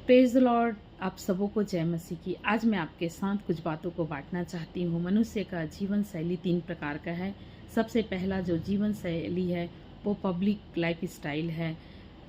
Praise the Lord. आप सबों को जय मसीह की। आज मैं आपके साथ कुछ बातों को बांटना चाहती हूँ। मनुष्य का जीवन शैली 3 प्रकार का है। सबसे पहला जो जीवन शैली है वो पब्लिक लाइफ स्टाइल है।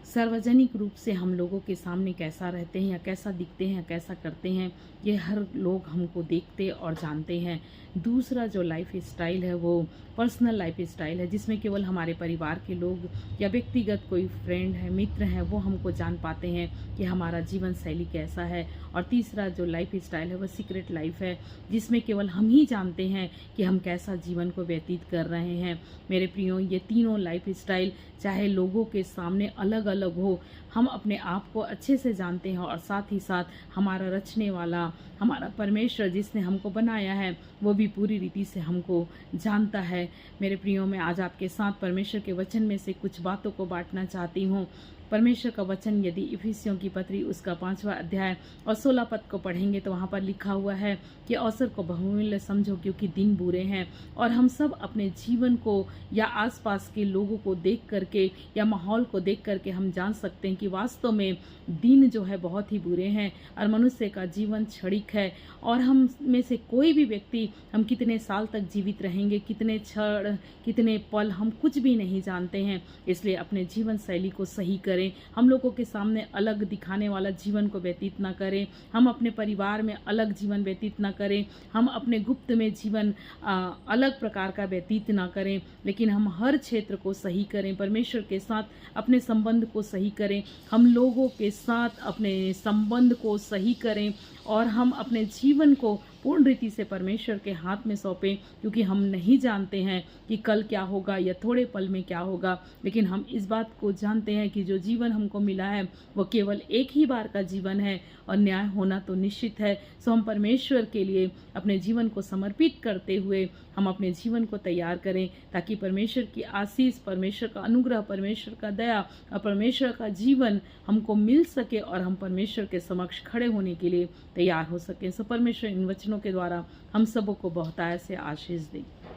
सार्वजनिक रूप से हम लोगों के सामने कैसा रहते हैं या कैसा दिखते हैं या कैसा करते हैं, ये हर लोग हमको देखते और जानते हैं। दूसरा जो लाइफ स्टाइल है वो पर्सनल लाइफ स्टाइल है, जिसमें केवल हमारे परिवार के लोग या व्यक्तिगत कोई फ्रेंड है, मित्र हैं, वो हमको जान पाते हैं कि हमारा जीवन शैली कैसा है। और तीसरा जो लाइफ स्टाइल है वो सीक्रेट लाइफ है, जिसमें केवल हम ही जानते हैं कि हम कैसा जीवन को व्यतीत कर रहे हैं। मेरे प्रियो, ये तीनों लाइफ स्टाइल चाहे लोगों के सामने अलग अलग हो, हम अपने आप को अच्छे से जानते हैं और साथ ही साथ हमारा रचने वाला, हमारा परमेश्वर जिसने हमको बनाया है, वो भी पूरी रीति से हमको जानता है। मेरे प्रियो, मैं आज आपके साथ परमेश्वर के वचन में से कुछ बातों को बांटना चाहती हूँ। परमेश्वर का वचन यदि इफिसियों की पत्री उसका 5वां अध्याय और 16 पद को पढ़ेंगे तो वहाँ पर लिखा हुआ है कि अवसर को बहुमूल्य समझो क्योंकि दिन बुरे हैं। और हम सब अपने जीवन को या आसपास के लोगों को देख करके या माहौल को देख करके हम जान सकते हैं कि वास्तव में दिन जो है बहुत ही बुरे हैं और मनुष्य का जीवन क्षणिक है। और हम में से कोई भी व्यक्ति हम कितने साल तक जीवित रहेंगे, कितने क्षण, कितने पल, हम कुछ भी नहीं जानते हैं। इसलिए अपने जीवन शैली को सही करें। हम लोगों के सामने अलग दिखाने वाला जीवन को व्यतीत ना करें। हम अपने परिवार में अलग जीवन व्यतीत ना करें। हम अपने गुप्त में जीवन अलग प्रकार का व्यतीत ना करें, लेकिन हम हर क्षेत्र को सही करें। परमेश्वर के साथ अपने संबंध को सही करें, हम लोगों के साथ अपने संबंध को सही करें और हम अपने जीवन को पूर्ण रीति से परमेश्वर के हाथ में सौंपें, क्योंकि हम नहीं जानते हैं कि कल क्या होगा या थोड़े पल में क्या होगा। लेकिन हम इस बात को जानते हैं कि जो जीवन हमको मिला है वो केवल एक ही बार का जीवन है और न्याय होना तो निश्चित है। सो हम परमेश्वर के लिए अपने जीवन को समर्पित करते हुए हम अपने जीवन को तैयार करें, ताकि परमेश्वर की आशीष, परमेश्वर का अनुग्रह, परमेश्वर का दया और परमेश्वर का जीवन हमको मिल सके और हम परमेश्वर के समक्ष खड़े होने के लिए तैयार हो सकें। सो परमेश्वर इन वचनों के द्वारा हम सबों को बहुतायत से आशीष दे।